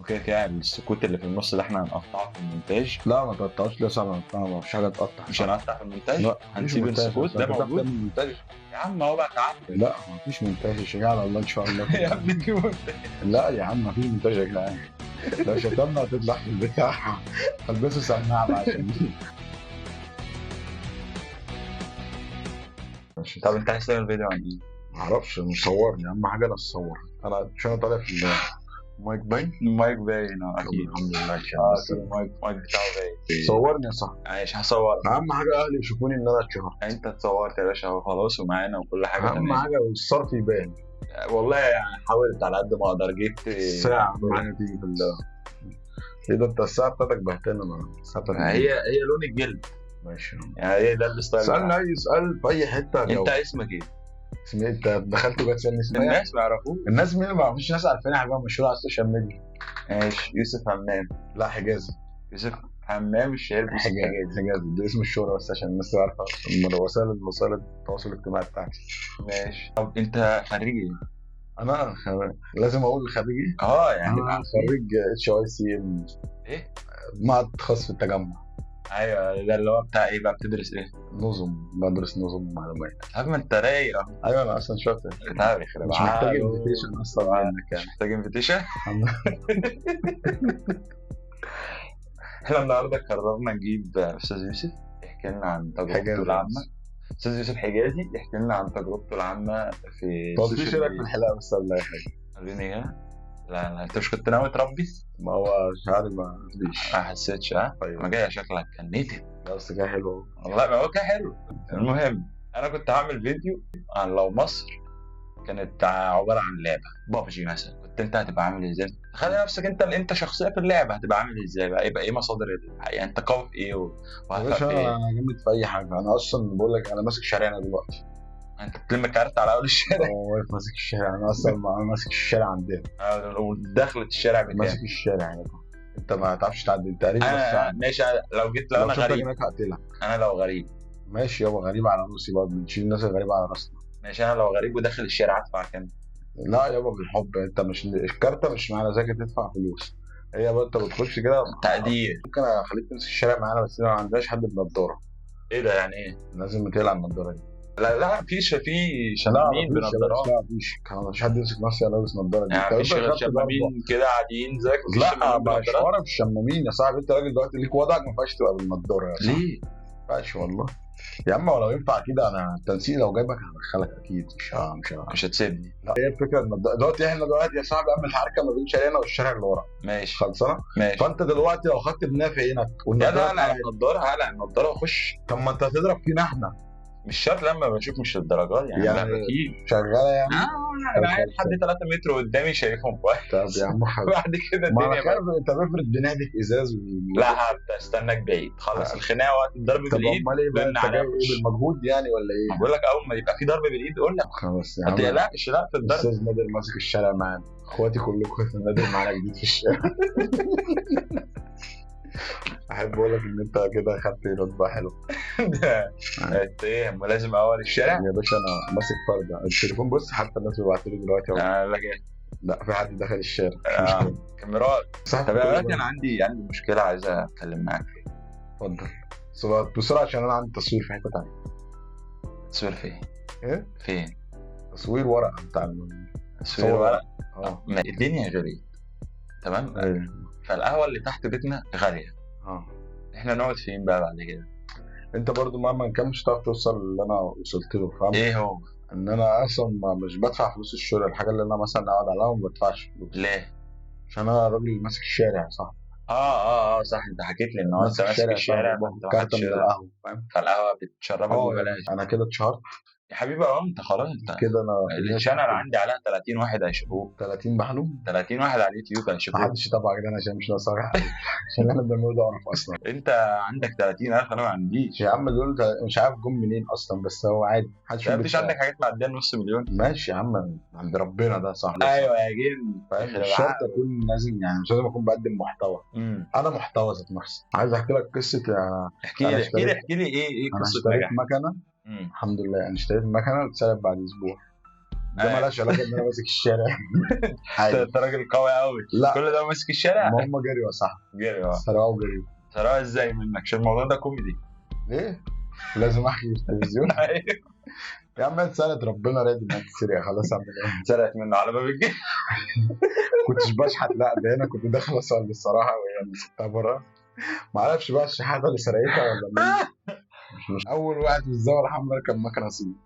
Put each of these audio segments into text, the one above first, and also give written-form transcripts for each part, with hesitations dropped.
وكده كده السكوت اللي في النص ده احنا هنقطعه في المونتاج. لا ما تقطعوش لسه، ما فيش حاجه تقطع. مش هنقطع في المونتاج، لا مفيش هنسيب مونتاج السكوت اصلا، ده انت بتعرف موجود. تعمل مونتاج؟ يا عم هو بقى تعب. لا مفيش مونتاج يا جدعان، على الله ان شاء الله. يا ابني في مونتاج. لا يا عم مفيش مونتاج يا جدعان. لو شتمنا هتطلع في البتاع. البسوا سماعه بقى عشان طب انت عايز تعمل فيديو عن ايه؟ معرفش مصورني، اهم حاجه انا اتصور. انا مش انا طالع في المايك باين. المايك باين اكيد. الحمد لله اه كده المايك بتاعه باين. صورني يا صاحبي. ماشي هصور. اهم حاجه اهلي يشوفوني ان انا اتشهرت. انت اتصورت يا باشا وخلاص ومعانا وكل حاجه اهم تمام. حاجه الصرف يبان. والله يعني حاولت على قد ما اقدر، جبت الساعه اهم حاجه تيجي بالله. ايه ده انت الساعه بتاعتك بهتانه؟ انا الساعه بتاعتك هي لون الجلد ماشي. يعني، هي ده الستايل. سألني اي سؤال في اي حته انت هجاوب. اسمك ايه؟ اسمي انت دخلت جوه تسالني اسمي إيه؟ الناس ما يعرفوش. الناس مين اللي ما يعرفوش؟ ناس عارفين حاجه مشهوره على السوشيال ميديا. ماشي يوسف همام. لا حجازي. يوسف همام الشهير بيوسف حجازي. حجازي ده اسم الشهرة بس عشان الناس تعرفها من وسائل التواصل الاجتماعي بتاعتي. ماشي. طب انت خريج ايه؟ انا لازم اقول خريجي. يعني انا خريج HICM. ايه؟ معهد خاص في التجمع. ايوه ده اللي هو بتاع ايه بقى، بتدرس ايه؟ نظم، بدرس نظم معلومات. طب ما انت رايق اهو. ايوه انا اصلا شاطر. بتاع يخرب مش محتاج انفيتيشن اصلا منك مش يعني. محتاج انفيتيشن. احنا النهارده قررنا نجيب استاذ يوسف يحكي لنا عن تجربته العامه. استاذ يوسف حجازي يحكي لنا عن تجربته العامه في طب في شارك في الحلاقه بس ولا اي حاجه؟ وريني كده. لا انت مش كنت ناوي تربي؟ ما هو شعري ما فيش. ما حسيتش. ها طيب. ما جاي شكلك كان نيتف. بس كده حلو. والله ما هو كان حلو. المهم انا كنت هعمل فيديو عن لو مصر كانت عباره عن لعبه بابجي مثلا، كنت انت هتبقى عامل ازاي؟ تخيل نفسك انت شخصيه في اللعبه، هتبقى عامل ازاي بقى؟ يبقى ايه مصادر يعني انت قوي في ايه يا وهتبقى باشا في ايه؟ انا جامد في اي حاجه. انا اصلا بقول لك انا ماسك شارعنا دلوقتي. انت بتلم كارت على اول الشارع. هو واقف ماسك الشارع. انا اصلا انا ماسك الشارع عندنا. ودخلت الشارع بتاعي ماسك الشارع يعني. انت ما تعرفش تعدي انت قريب بس ماشي. لو انا شفتك غريب. هناك هقتلك. انا لو غريب. ماشي يابا، غريب على روسي بقى، بنشيل الناس الغريبه على راسنا. ماشي انا لو غريب وداخل الشارع ادفع كام؟ لا يابا بالحب. انت مش الكارته مش معنى ذاك تدفع فلوس. هي بقى انت بتخش كده تقدير. ممكن اخليك تمسك الشارع معانا بس ما عندناش حد بنضاره. ايه ده يعني ايه؟ لازم تقلع النضاره دي. لا في شمامين بنضارات. لا مفيش. مش حد يمسك نفسي انا لابس نضاره دي. يعني مفيش غير شمامين كده عاديين زيك. لا مش حوار في الشمامين يا صاحبي. انت راجل دلوقتي ليك وضعك، ما ينفعش تبقى بالنضاره يا صاحبي. ليه؟ ما ينفعش والله يا عم. ولو ينفع كده انا التنسيق لو جايبك هدخلك اكيد. مش هتسيبني. لا هي الفكره ان احنا دلوقتي يا صاحبي عامل حركه ما بين شارعنا والشارع اللي ورا. ماشي خلصانه. ماشي. فانت دلوقتي لو خدت بناء في عينك هلا النضاره واخش. طب ما انت هتضرب فينا احنا. مش شرط لما بشوف مش للدرجات يعني اكيد شغاله يعني. انا قاعد لحد 3 متر قدامي شايفهم كويس. طب يا عم حبيبي بعد كده ما الدنيا انا انت بفرض بنهدك ازاز لا استناك بعيد خلص الخناقه وقت الضرب بالايد. طب امال ايه بقى؟ انت جاي ايه بالمجهود يعني ولا ايه؟ بقول لك اول ما يبقى في ضرب بالايد قول لك. خلاص يا ما عم. تقلقش لا في الضرب. استاذ نادر ماسك الشارع معانا. اخواتي كلكم في النادر معانا جديد في الشارع. احب اقول لك ان انت كده خدت رتبه حلوه. انت ايه ما لازم اول الشارع يا باشا؟ انا ماسك فرده التليفون. بص حتى الناس بيبعتوا لي دلوقتي اهو. لا في حد دخل الشارع. كاميرات. طب يا ولد انا عندي مشكله عايز اتكلم معاك فيها. اتفضل بسرعه عشان انا عندي تصوير في حته ثانيه. تصوير فين؟ ايه؟ فين؟ تصوير ورقه بتاع تصوير ورقه. الدنيا غاليه تمام. فالقهوه اللي تحت بيتنا غاليه. احنا نقعد فين بقى بعد كده؟ انت برضو مهما كان مش هتعرف توصل اللي انا وصلت له. فاهم ايه هو؟ ان انا اصلا مش بدفع فلوس الشغل. الحاجه اللي انا مثلا اقعد عليها ما بدفعش فلوس. ليه؟ عشان انا راجل ماسك الشارع صح. صح. انت حكيت لي ان هو انت ماسك الشارع كارته من القهوه فاهم. فالقهوه بتشربك ببلاش. انا كده اتشهرت يا حبيبي. انت خلاص انت كده. انا الشانل عندي عليها 30 واحد هيشوفوه. 30 بحلوم. 30 واحد على اليوتيوب هيشوفوه. محدش يتابعك ده عشان مش ناقص حاجه. عشان انا بنقول ده اعرف اصلا. انت عندك 30,000 انا ما عنديش يا عم. دول مش عارف جم منين اصلا بس هو عادي. مفيش عندك حاجات معديه نص مليون. ماشي يا عم عند ربنا ده صح. ايوه يا جيم فاهم. مش شرط اكون لازم يعني مش لازم اكون بقدم محتوى. انا محتوى ذات نفسي. عايز احكي لك قصه. احكي لي ايه قصه نجاح. الحمد لله انا اشتريت مكنه اتسرقت بعد اسبوع. ده مالهاش علاقه ان انا ماسك الشارع. عادي. انت راجل قوي قوي. لا كل ده ماسك الشارع. ما هم جريوا صح، جري اه. سرقوا وجريوا. سرقة ازاي منك؟ عشان الموضوع ده كوميدي. ليه؟ لازم احكي في التلفزيون. يا عم سنة ربنا راضي انها تتسرق، خلاص اعمل ايه؟ سرقت منه على باب الجيش. كنتش بشحت، لا ده انا كنت داخل اصلي الصراحه وهي اللي سبتها بره. ما اعرفش بقى الشحاته اللي سرقتها ولا مين. مش اول واحد في الزاويه الحمراء كان مكنه صين.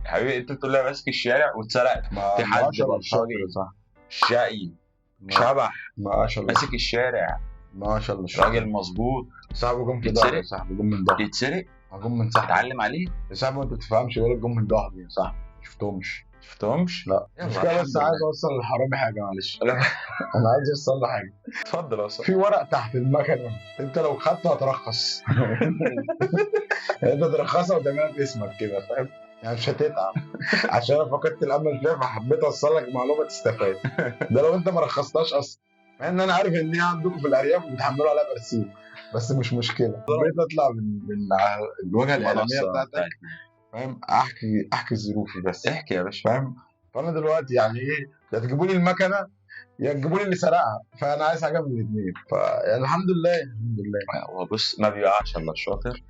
يا حبيبي انت تقول لي ماسك الشارع واتسرقت. ما في حد عشرة بلطجي صح. شقي ما شبح ما شاء الله، ماسك الشارع ما شاء الله. راجل مظبوط صاحبه جم في يتسرق؟ ظهري، صاحبه جم من ظهري. يتسرق جم من صاحبي. اتعلم عليه. يا صاحبي انت ما بتفهمش، يقول لك جم من ظهري يا صاحبي، شفتهمش. شفتهمش؟ لا يلا مشكلة، الحمد بس عايز لله. اوصل للحرامي حاجه معلش. لا. انا عايز اوصل له حاجه. اتفضل يا استاذ. في ورق تحت المكنه، انت لو خدته هترخص. انت ترخصها وتعملها باسمك كده، فاهم؟ يعني مش هتتعب. عشان انا فقدت الامل فيها، فحبيت اوصل لك معلومه تستفاد. ده لو انت ما رخصتهاش اصلا، مع ان انا عارف ان هي عندكم في الارياف بتحملوا عليها برسيم، بس مش مشكله. حبيت اطلع من الواجهه الاعلاميه بتاعتك، فاهم؟ احكي ظروفي بس. احكي يا باشا. فاهم؟ فانا دلوقتي يعني ايه، يا تجيبوا لي المكنه يا تجيبوا لي اللي سرقها، فانا عايز حاجه من الاثنين. فيعني الحمد لله الحمد لله. هو بص ما بيقعش الا الشاطر.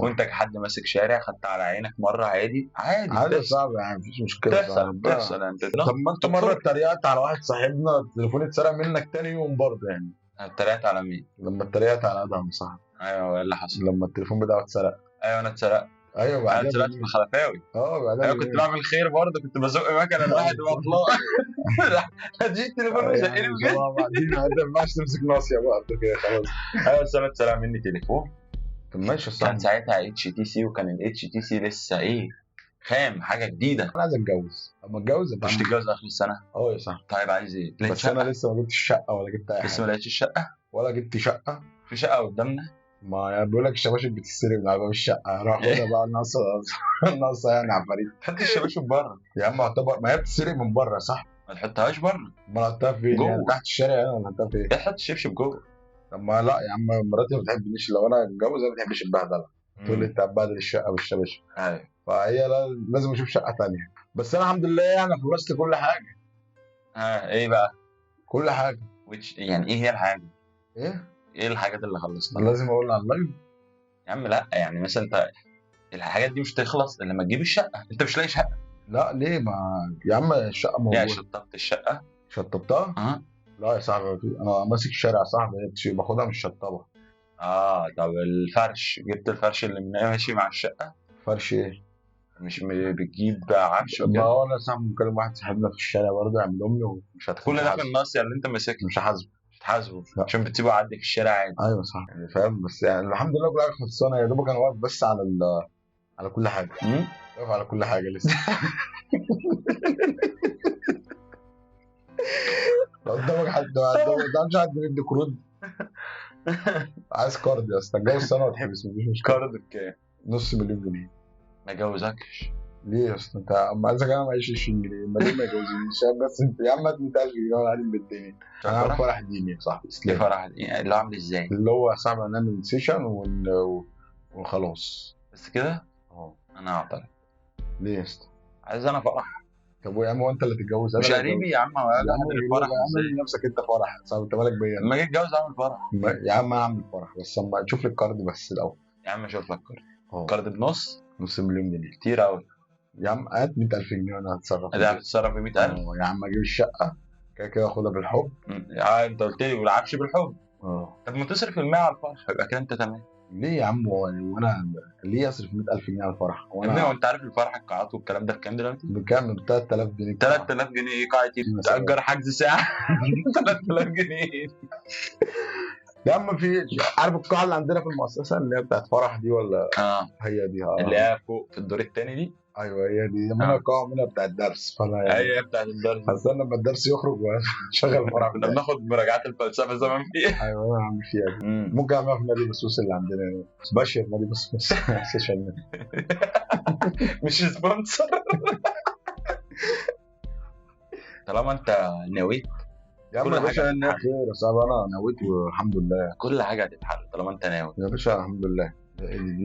وانت كحد ماسك شارع خدت على عينك مره عادي عادي عادي بتحصل. صعب يعني، مفيش مشكله. بتحصل انت. طب ما انت مره اتريقت على واحد صاحبنا، التليفون اتسرق منك تاني يوم برضه يعني. اتريقت على مين؟ لما اتريقت على ادهم صاحبي، ايوه ايه اللي حصل؟ لما التليفون بتاعه اتسرق. ايوه انا اتسرقت. ايوه انا بعدها اتسرقت في الخلفاوي. بعدها ايوه كنت بعمل خير برضه، كنت بزق مكنه الواحد واطلع. هتجيب التليفون وزقني بجد. بعدين ما ينفعش تمسك ناصيه بقى انت كده خلاص. ايوه بس انا اتسرق مني تليفون. طب ماشي كان صح. ساعتها اتش تي سي، وكان الاتش تي سي لسه ايه خام حاجه جديده. انا عايز اتجوز، اما اتجوز انت مش تتجوز اخر السنه؟ اه يا صاحبي. طيب عايز ايه؟ بس انا لسه ما جبتش شقه ولا جبت اي لسه ما حاجه، لقيتش الشقه؟ ولا جبت شقه. في شقه قدامنا. ما بيقول لك الشباشب بتتسرق من على باب الشقه، روح خدها بقى ناقصه. ناقصه يعني عفاريت. حط الشباشب بره. يا عم اعتبر ما هي بتتسرق من بره صح؟ ما تحطهاش بره. ما حطها فين؟ جوه. يعني تحت الشارع يعني ولا حطها فين؟ تحط الشبشب جوه. طب ما لا يا عم، مراتي ما بتحبنيش، لو انا اتجوز ما بتحبش البهدله، تقول لي انت هتبهدل الشقه بالشباشب. ايوه فهي لازم اشوف شقه ثانيه. بس انا الحمد لله يعني خلصت كل حاجه. ها ايه بقى؟ كل حاجه. يعني ايه هي الحاجه؟ ايه؟ ايه الحاجات اللي خلصتها؟ انا لازم اقول على اللايف؟ يا عم لا، يعني مثلا انت الحاجات دي مش تخلص الا لما تجيب الشقه. انت مش لاقي شقه. لا ليه؟ ما يا عم الشقه موجوده. يعني شطبت الشقه؟ شطبتها؟ لا يا صاحبي انا ماسك الشارع صاحبي، باخدها مش شطبه. طب الفرش، جبت الفرش اللي ماشي مع الشقه؟ فرش ايه؟ مش بتجيب عفش ما وكده؟ هو انا صاحبي مكلم واحد صاحبنا في الشارع برضه يعملهم لي، ومش كل ده في الناصيه اللي انت ماسكها. مش هحاسبه. مش هتحاسبه لا. عشان بتسيبه يعدي في الشارع عادي. ايوه صح يعني فاهم، بس يعني الحمد لله كل حاجه خلصانه، يا دوبك انا واقف بس على كل حاجه. واقف على كل حاجه لسه. لو قدامك حد مش حد بيدي قروض. عايز كارد يا اسطى، اتجوز سنه واتحبس مفيش مشكله. كارد بكام؟ نص مليون جنيه. ما جوزكش. ليه يا اسطى؟ انت اما عايزك انا معيش 20 جنيه، ما ليه ما يجوزنيش؟ بس انت يا عم هات 100,000 جنيه وانا قاعدين بالدنيا. انا عامل فرح ديني يا صاحبي. ليه فرح يعني اللي هو عامل ازاي؟ اللي هو صاحبي هنعمل سيشن وخلاص. بس كده؟ اه. انا اعترض. ليه يا اسطى؟ عايز انا فرح. طب يا عم هو انت اللي تتجوز؟ مش قريبي يا عم، يا عم اعمل الفرح ازاي؟ اعمل نفسك انت فرح صاحبي، انت مالك بيا؟ لما اجي اتجوز اعمل فرح. يا عم اعمل فرح بس اما تشوف لي الكارد بس الاول. يا عم اشوف لك كارد. اه. كارد بنص؟ نص مليون جنيه كتير قوي. يا عم هات 100,000 جنيه وانا هتصرف. ده هتتصرف ب 100,000؟ يا عم اجيب الشقه كده كده اخدها بالحب. انت قلت لي والعفش بالحب. طب ما تصرف ال 100 على الفرح يبقى كده انت تمام. ليه يا عم؟ وانا ليه اصرف 100,000 جنيه على الفرح؟ يا ابني هو انت عارف الفرح القاعات والكلام ده بكام دلوقتي؟ بكام؟ ب 3000 جنيه. 3000 جنيه ايه قاعة ايه؟ تأجر حجز ساعة. 3000 جنيه. يا عم في عارف القاعه اللي عندنا في المؤسسه اللي هي بتاعت فرح دي ولا؟ هي دي. اللي هي فوق في الدور الثاني دي. ايوه هي دي منها قاعه منها بتاعت الدرس، فانا يعني هي بتاعت الدرس. استنى لما الدرس يخرج وشغل فرح. كنا بناخد مراجعات الفلسفه زمان فيها. ايوه انا عامل فيها دي. ممكن اعملها في نادي بسوس اللي عندنا هنا، بشر نادي بسوس. مش سبونسر. طالما انت نويت يا عم يا باشا انا خير يا صاحبي، انا نويت والحمد لله. كل حاجه هتتحل طالما انت ناوي يا باشا الحمد لله.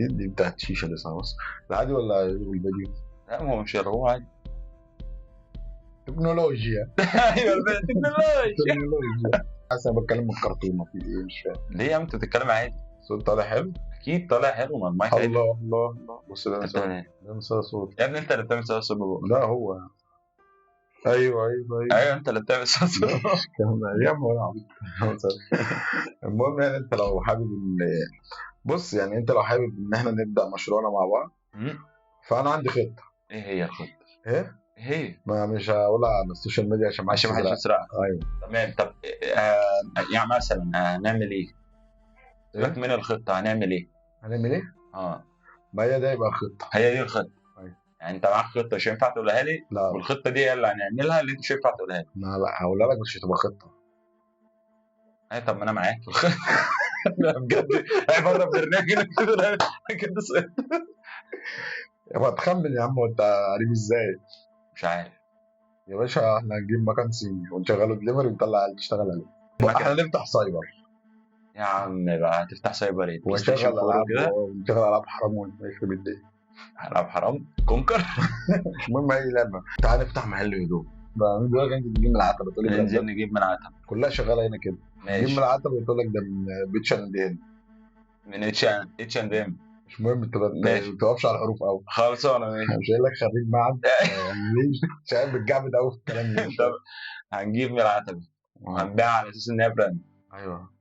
دي بتاعت شيشه لسه بس. ده عادي ولا الفيديو؟ لا هو مش هو عادي. تكنولوجيا. ايوه التكنولوجيا. تكنولوجيا. انا بتكلم من الكرتونه في ايه مش فاهم. ليه يا عم انت بتتكلم عادي؟ الصوت طالع حلو. اكيد طالع حلو، ما المايك عادي. الله الله الله. بص ده انت مثلا، ده مثلا صوت. يا ابني انت اللي بتعمل صوت بابا. لا هو. ايوه ايوه ايوه. ايوه انت اللي بتعمل صوت لا مش الكلام ده يا عم ولا عبيط. المهم يعني انت لو حابب ان، بص يعني انت لو حابب ان احنا نبدا مشروعنا مع بعض، فانا عندي خطه. ايه هي الخطه؟ ايه؟ ايه هي؟ ما مش هقولها على السوشيال ميديا عشان ما عشان ما حدش حدش يسرقها. ايوه. تمام. طب يعني مثلا هنعمل ايه؟ سيبك من الخطه، هنعمل ايه؟ هنعمل ايه؟ اه ما هي ده يبقى خطه. هي دي الخطه. أيوة. يعني انت معاك خطه مش هينفع تقولها لي، لا والخطه دي هي اللي هنعملها اللي انت مش هينفع تقولها لي. لا هقولها لك مش هتبقى خطه. اي طب ما انا معاك في الخطه. بجد هي بره برنامج كده كده يبقى تخمن يا عم وانت قريب ازاي. مش عارف. يا باشا احنا هنجيب مكان صيني ونشغله دليفري ونطلع عيال تشتغل عليه. احنا نفتح سايبر يا عم بقى هتفتح سايبر ايه؟ بلاي ونشغل ستيشن 4 العاب وكده؟ ونشغل العاب حرام ونخرب الدنيا. العاب حرام كونكر. المهم اي لعبه. تعال نفتح محل هدوم بقى. مين بيقول لك انت تجيب من العتبه تقول لي ننزل نجيب من عتب. كلها شغاله هنا كده. تجيب من ماشي. العتبه تقول لك ده من بيتش اند هنا. من اتش اند ام. مش مهم انت ما ماشي. بتقفش على الحروف قوي. خلصانه ماشي. مش قايل لك خريج معهد ليش شايف بتجعبد قوي في الكلام. طب هنجيب من العتبة وهنبيعها على اساس ان هي براند. ايوه